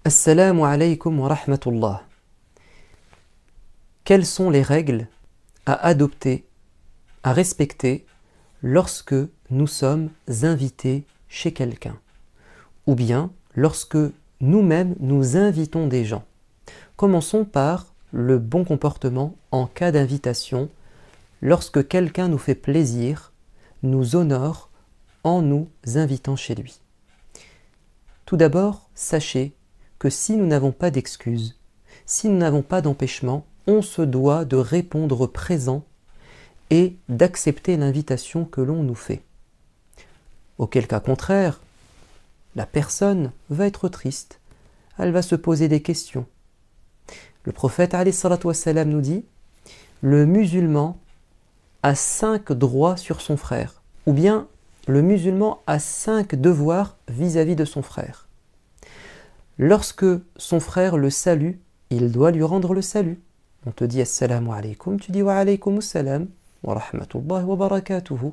Assalamu alaikum wa rahmatullah. Quelles sont les règles à adopter, à respecter lorsque nous sommes invités chez quelqu'un ou bien lorsque nous-mêmes nous invitons des gens? Commençons par le bon comportement en cas d'invitation lorsque quelqu'un nous fait plaisir, nous honore en nous invitant chez lui. Tout d'abord, sachez que si nous n'avons pas d'excuses, si nous n'avons pas d'empêchement, on se doit de répondre présent et d'accepter l'invitation que l'on nous fait. Auquel cas contraire, la personne va être triste, elle va se poser des questions. Le prophète alayhi salatu wassalam nous dit « Le musulman a 5 droits sur son frère » ou bien « Le musulman a 5 devoirs vis-à-vis de son frère ». Lorsque son frère le salue, il doit lui rendre le salut. On te dit assalamu alaykum, tu dis wa alaykum assalam wa rahmatullahi wa barakatuhu.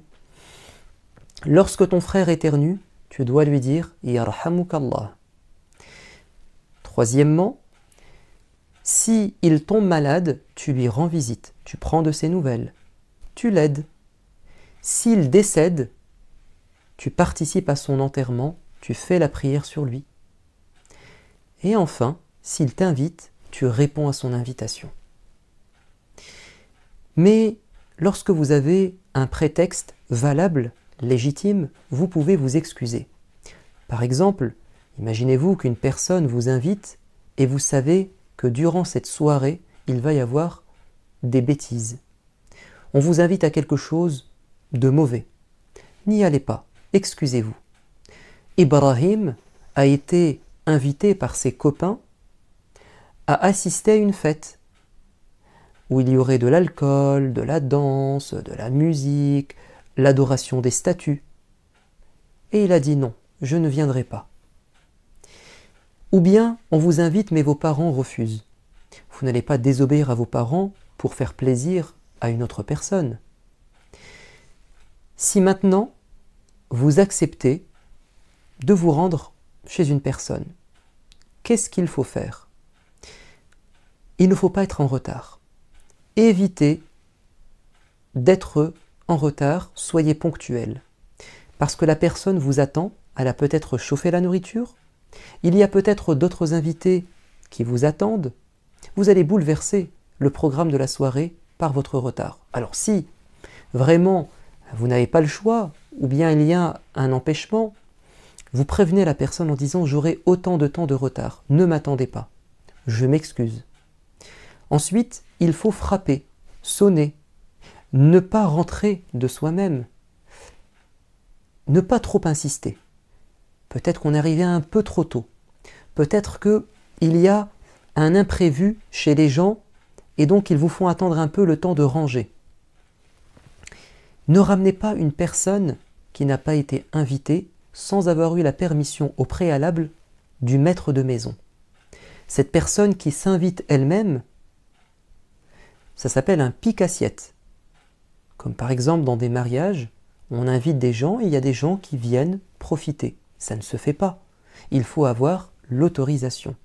Lorsque ton frère éternue, tu dois lui dire yarhamukallah. Troisièmement, si il tombe malade, tu lui rends visite, tu prends de ses nouvelles, tu l'aides. S'il décède, tu participes à son enterrement, tu fais la prière sur lui. Et enfin, s'il t'invite, tu réponds à son invitation. Mais lorsque vous avez un prétexte valable, légitime, vous pouvez vous excuser. Par exemple, imaginez-vous qu'une personne vous invite et vous savez que durant cette soirée, il va y avoir des bêtises. On vous invite à quelque chose de mauvais. N'y allez pas, excusez-vous. Ibrahim a été invité par ses copains à assister à une fête où il y aurait de l'alcool, de la danse, de la musique, l'adoration des statues. Et il a dit non, je ne viendrai pas. Ou bien on vous invite mais vos parents refusent. Vous n'allez pas désobéir à vos parents pour faire plaisir à une autre personne. Si maintenant vous acceptez de vous rendre chez une personne, qu'est-ce qu'il faut faire? Il ne faut pas être en retard. Évitez d'être en retard, soyez ponctuel. Parce que la personne vous attend, elle a peut-être chauffé la nourriture, il y a peut-être d'autres invités qui vous attendent, vous allez bouleverser le programme de la soirée par votre retard. Alors si vraiment vous n'avez pas le choix, ou bien il y a un empêchement, vous prévenez la personne en disant « j'aurai autant de temps de retard, ne m'attendez pas, je m'excuse ». Ensuite, il faut frapper, sonner, ne pas rentrer de soi-même, ne pas trop insister. Peut-être qu'on est arrivé un peu trop tôt, peut-être qu'il y a un imprévu chez les gens et donc ils vous font attendre un peu le temps de ranger. Ne ramenez pas une personne qui n'a pas été invitée sans avoir eu la permission au préalable du maître de maison. Cette personne qui s'invite elle-même, ça s'appelle un pique-assiette. Comme par exemple dans des mariages, on invite des gens et il y a des gens qui viennent profiter. Ça ne se fait pas. Il faut avoir l'autorisation.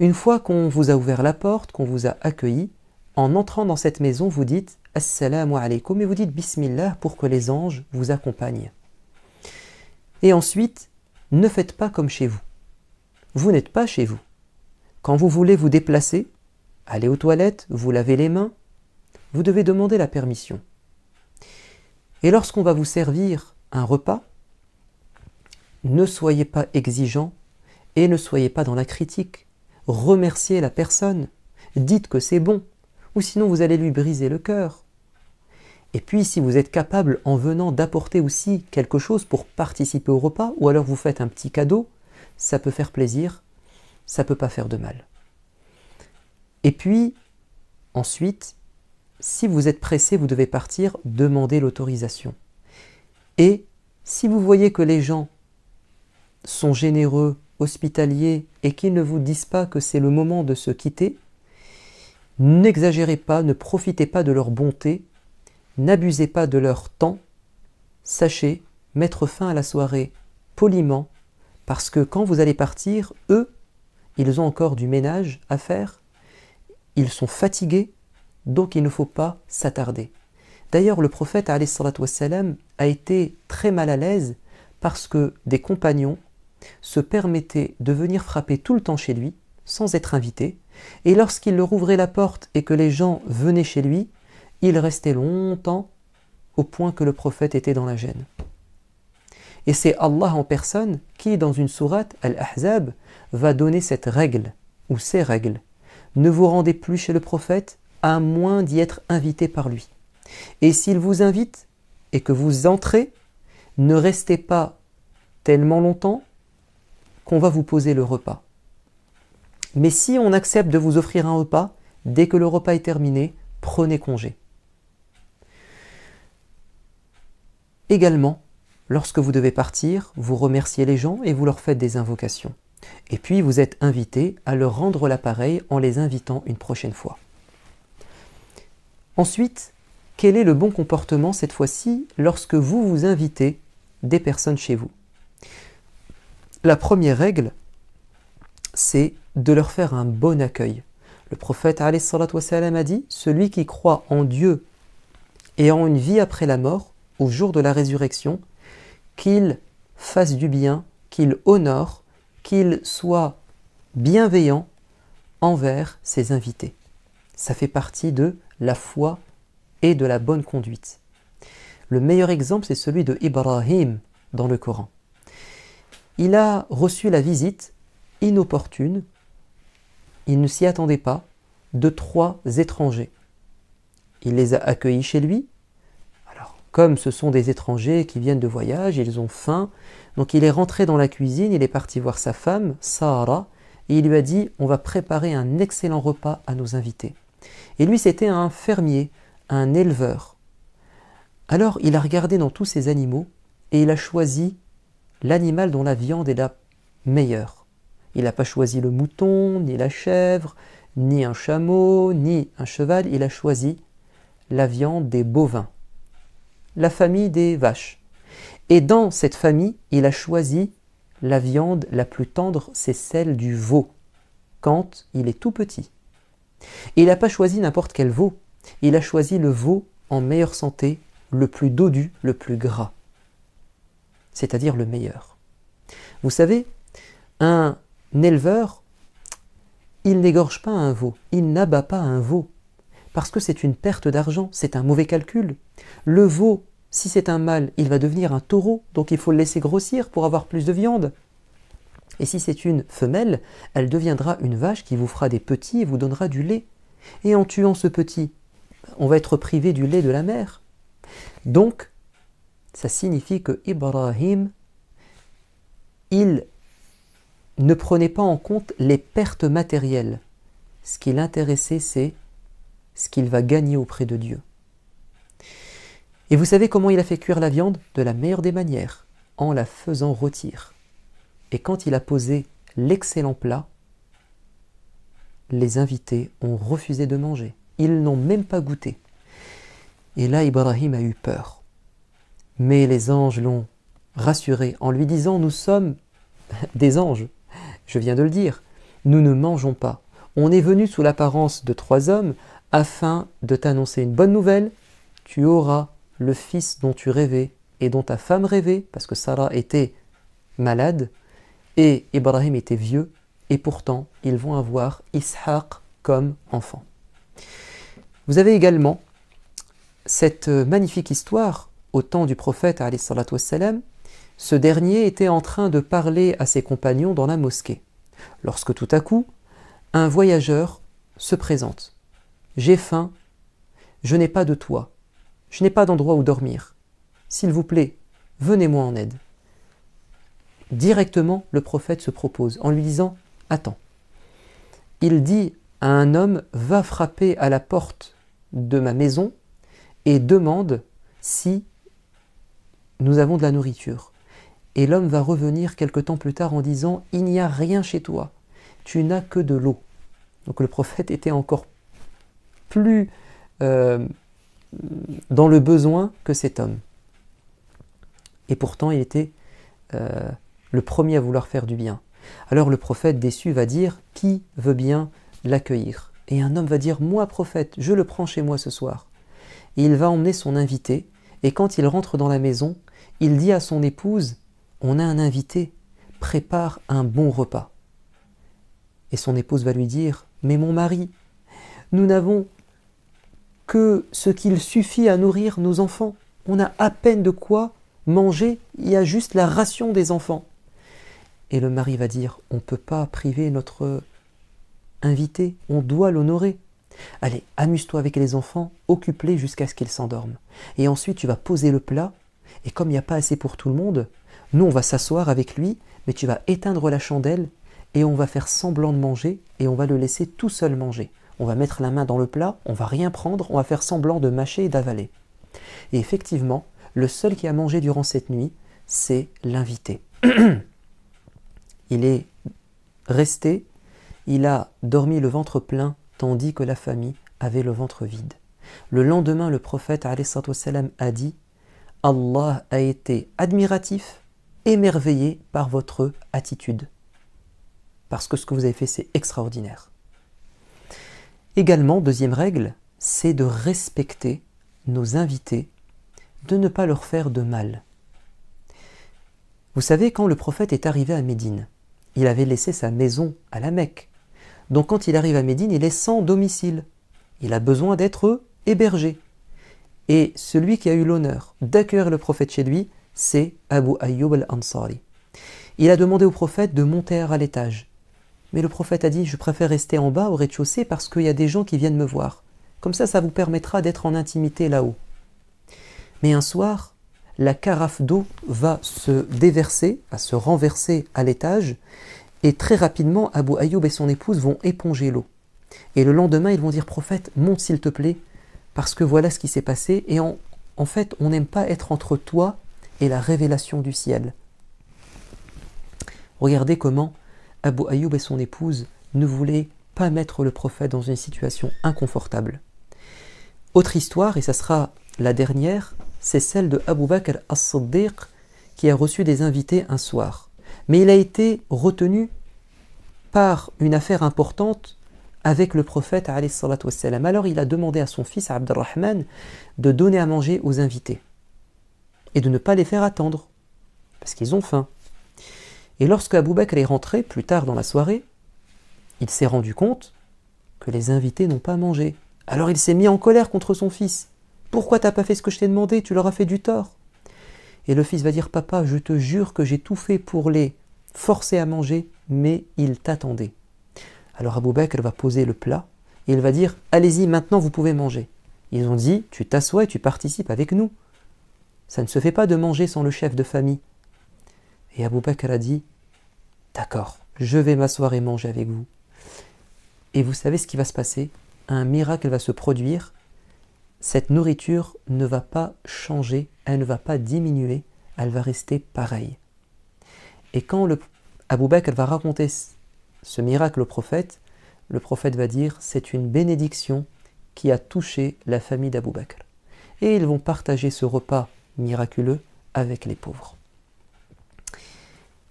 Une fois qu'on vous a ouvert la porte, qu'on vous a accueilli, en entrant dans cette maison, vous dites « Assalamu alaikum » et vous dites « Bismillah » pour que les anges vous accompagnent. Et ensuite, ne faites pas comme chez vous. Vous n'êtes pas chez vous. Quand vous voulez vous déplacer, aller aux toilettes, vous lavez les mains, vous devez demander la permission. Et lorsqu'on va vous servir un repas, ne soyez pas exigeant et ne soyez pas dans la critique. Remerciez la personne, dites que c'est bon, ou sinon vous allez lui briser le cœur. Et puis si vous êtes capable en venant d'apporter aussi quelque chose pour participer au repas, ou alors vous faites un petit cadeau, ça peut faire plaisir, ça ne peut pas faire de mal. Et puis, ensuite, si vous êtes pressé, vous devez partir, demander l'autorisation. Et si vous voyez que les gens sont généreux, hospitaliers, et qu'ils ne vous disent pas que c'est le moment de se quitter, n'exagérez pas, ne profitez pas de leur bonté, n'abusez pas de leur temps, sachez mettre fin à la soirée poliment, parce que quand vous allez partir, eux, ils ont encore du ménage à faire, ils sont fatigués, donc il ne faut pas s'attarder. D'ailleurs, le prophète alayhi salatu wassalam a été très mal à l'aise parce que des compagnons se permettaient de venir frapper tout le temps chez lui, sans être invités, et lorsqu'il leur ouvrait la porte et que les gens venaient chez lui, il restait longtemps au point que le prophète était dans la gêne. Et c'est Allah en personne qui, dans une sourate, Al-Ahzab, va donner cette règle, ou ces règles. Ne vous rendez plus chez le prophète, à moins d'y être invité par lui. Et s'il vous invite, et que vous entrez, ne restez pas tellement longtemps qu'on va vous poser le repas. Mais si on accepte de vous offrir un repas, dès que le repas est terminé, prenez congé. Également, lorsque vous devez partir, vous remerciez les gens et vous leur faites des invocations. Et puis vous êtes invité à leur rendre l'appareil en les invitant une prochaine fois. Ensuite, quel est le bon comportement cette fois-ci lorsque vous invitez des personnes chez vous? La première règle, c'est de leur faire un bon accueil. Le prophète alayhi salatu wassalam a dit: celui qui croit en Dieu et en une vie après la mort, au jour de la résurrection, qu'il fasse du bien, qu'il honore, qu'il soit bienveillant envers ses invités. Ça fait partie de la foi et de la bonne conduite. Le meilleur exemple, c'est celui de Ibrahim dans le Coran. Il a reçu la visite inopportune, il ne s'y attendait pas, de 3 étrangers. Il les a accueillis chez lui. Alors, comme ce sont des étrangers qui viennent de voyage, ils ont faim, donc il est rentré dans la cuisine, il est parti voir sa femme, Sarah, et il lui a dit: on va préparer un excellent repas à nos invités. Et lui, c'était un fermier, un éleveur. Alors, il a regardé dans tous ces animaux et il a choisi l'animal dont la viande est la meilleure. Il n'a pas choisi le mouton, ni la chèvre, ni un chameau, ni un cheval. Il a choisi la viande des bovins, la famille des vaches. Et dans cette famille, il a choisi la viande la plus tendre, c'est celle du veau, quand il est tout petit. Et il n'a pas choisi n'importe quel veau. Il a choisi le veau en meilleure santé, le plus dodu, le plus gras, c'est-à-dire le meilleur. Vous savez, un éleveur, il n'égorge pas un veau, il n'abat pas un veau, parce que c'est une perte d'argent, c'est un mauvais calcul. Le veau, si c'est un mâle, il va devenir un taureau, donc il faut le laisser grossir pour avoir plus de viande. Et si c'est une femelle, elle deviendra une vache qui vous fera des petits et vous donnera du lait. Et en tuant ce petit, on va être privé du lait de la mère. Donc, ça signifie que Ibrahim, il ne prenait pas en compte les pertes matérielles. Ce qui l'intéressait, c'est ce qu'il va gagner auprès de Dieu. Et vous savez comment il a fait cuire la viande? De la meilleure des manières, en la faisant rôtir. Et quand il a posé l'excellent plat, les invités ont refusé de manger. Ils n'ont même pas goûté. Et là, Ibrahim a eu peur. Mais les anges l'ont rassuré en lui disant: nous sommes des anges. Je viens de le dire. Nous ne mangeons pas. On est venu sous l'apparence de 3 hommes afin de t'annoncer une bonne nouvelle. Tu auras le fils dont tu rêvais et dont ta femme rêvait, parce que Sarah était malade et Ibrahim était vieux, et pourtant ils vont avoir Ishaq comme enfant. Vous avez également cette magnifique histoire au temps du prophète alayhi salatu wassalam. Ce dernier était en train de parler à ses compagnons dans la mosquée, lorsque tout à coup un voyageur se présente. J'ai faim, je n'ai pas de toit, je n'ai pas d'endroit où dormir. S'il vous plaît, venez-moi en aide. Directement, le prophète se propose en lui disant: attends. Il dit à un homme: va frapper à la porte de ma maison et demande si nous avons de la nourriture. Et l'homme va revenir quelque temps plus tard en disant: il n'y a rien chez toi, tu n'as que de l'eau. Donc le prophète était encore plus dans le besoin que cet homme. Et pourtant il était le premier à vouloir faire du bien. Alors le prophète déçu va dire « Qui veut bien l'accueillir ?» Et un homme va dire « Moi, prophète, je le prends chez moi ce soir. » Et il va emmener son invité, et quand il rentre dans la maison, il dit à son épouse « On a un invité, prépare un bon repas. » Et son épouse va lui dire « Mais mon mari, nous n'avons que ce qu'il suffit à nourrir nos enfants. On a à peine de quoi manger, il y a juste la ration des enfants. » Et le mari va dire « On ne peut pas priver notre invité, on doit l'honorer. Allez, amuse-toi avec les enfants, occupe-les jusqu'à ce qu'ils s'endorment. Et ensuite tu vas poser le plat, et comme il n'y a pas assez pour tout le monde, nous on va s'asseoir avec lui, mais tu vas éteindre la chandelle, et on va faire semblant de manger, et on va le laisser tout seul manger. On va mettre la main dans le plat, on va rien prendre, on va faire semblant de mâcher et d'avaler. » Et effectivement, le seul qui a mangé durant cette nuit, c'est l'invité. Il est resté, il a dormi le ventre plein, tandis que la famille avait le ventre vide. Le lendemain, le prophète ﷺ a dit « Allah a été admiratif, émerveillé par votre attitude. Parce que ce que vous avez fait, c'est extraordinaire. » Également, deuxième règle, c'est de respecter nos invités, de ne pas leur faire de mal. Vous savez, quand le prophète est arrivé à Médine, il avait laissé sa maison à la Mecque. Donc quand il arrive à Médine, il est sans domicile. Il a besoin d'être hébergé. Et celui qui a eu l'honneur d'accueillir le prophète chez lui, c'est Abu Ayyub al-Ansari. Il a demandé au prophète de monter à l'étage. Mais le prophète a dit « Je préfère rester en bas au rez-de-chaussée parce qu'il y a des gens qui viennent me voir. Comme ça vous permettra d'être en intimité là-haut. » Mais un soir, la carafe d'eau va se déverser, va se renverser à l'étage, et très rapidement, Abu Ayyub et son épouse vont éponger l'eau. Et le lendemain, ils vont dire « Prophète, monte s'il te plaît, parce que voilà ce qui s'est passé, et en fait, on n'aime pas être entre toi et la révélation du ciel. » Regardez comment Abu Ayyub et son épouse ne voulaient pas mettre le prophète dans une situation inconfortable. Autre histoire, et ça sera la dernière, c'est celle de Abu Bakr as-Siddiq qui a reçu des invités un soir. Mais il a été retenu par une affaire importante avec le prophète alayhi salatu wassalam. Alors il a demandé à son fils Abdurrahman de donner à manger aux invités et de ne pas les faire attendre parce qu'ils ont faim. Et lorsque Abu Bakr est rentré plus tard dans la soirée, il s'est rendu compte que les invités n'ont pas mangé. Alors il s'est mis en colère contre son fils. « Pourquoi t'as pas fait ce que je t'ai demandé? Tu leur as fait du tort. » Et le fils va dire « Papa, je te jure que j'ai tout fait pour les forcer à manger, mais ils t'attendaient. » Alors Abu Bakr va poser le plat et il va dire « Allez-y, maintenant vous pouvez manger. » Ils ont dit « Tu t'assois et tu participes avec nous. Ça ne se fait pas de manger sans le chef de famille. » Et Abu Bakr a dit « D'accord, je vais m'asseoir et manger avec vous. » Et vous savez ce qui va se passer? Un miracle va se produire. Cette nourriture ne va pas changer, elle ne va pas diminuer, elle va rester pareille. Et quand Abu Bakr va raconter ce miracle au prophète, le prophète va dire « C'est une bénédiction qui a touché la famille d'Abu Bakr. » Et ils vont partager ce repas miraculeux avec les pauvres.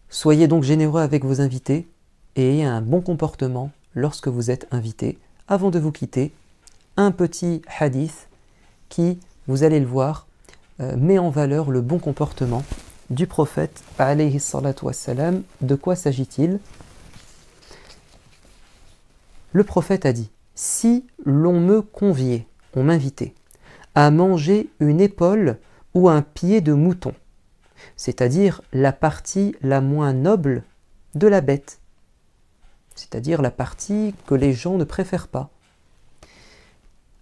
Soyez donc généreux avec vos invités et ayez un bon comportement lorsque vous êtes invité. Avant de vous quitter, un petit hadith qui, vous allez le voir, met en valeur le bon comportement du prophète alayhi salatu wassalam. De quoi s'agit-il? Le prophète a dit « Si l'on me conviait, on m'invitait, à manger une épaule ou un pied de mouton, c'est-à-dire la partie la moins noble de la bête, c'est-à-dire la partie que les gens ne préfèrent pas,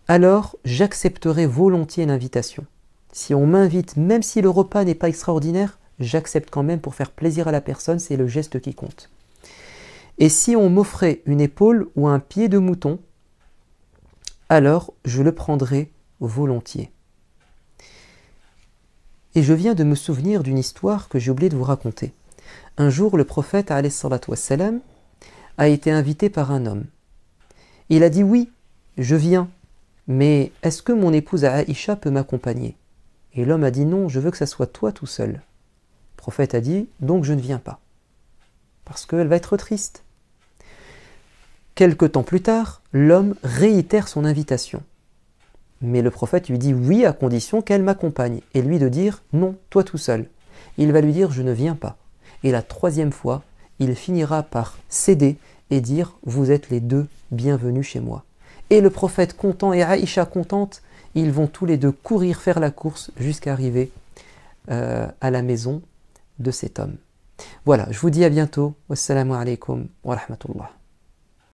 alors j'accepterai volontiers l'invitation. Si on m'invite, même si le repas n'est pas extraordinaire, j'accepte quand même pour faire plaisir à la personne, c'est le geste qui compte. Et si on m'offrait une épaule ou un pied de mouton, alors je le prendrai volontiers. » Et je viens de me souvenir d'une histoire que j'ai oublié de vous raconter. Un jour, le prophète alayhi salatu wassalam a été invité par un homme. Il a dit « Oui, je viens, mais est-ce que mon épouse Aïcha peut m'accompagner ?» Et l'homme a dit « Non, je veux que ça soit toi tout seul. » Le prophète a dit « Donc je ne viens pas. » parce qu'elle va être triste. Quelque temps plus tard, l'homme réitère son invitation. Mais le prophète lui dit oui à condition qu'elle m'accompagne, et lui de dire non, toi tout seul. Il va lui dire je ne viens pas. Et la troisième fois, il finira par céder et dire vous êtes les deux bienvenus chez moi. Et le prophète content et Aïcha contente, ils vont tous les deux courir faire la course jusqu'à arriver à la maison de cet homme. Voilà, je vous dis à bientôt. Wassalamu alaikum wa rahmatullah.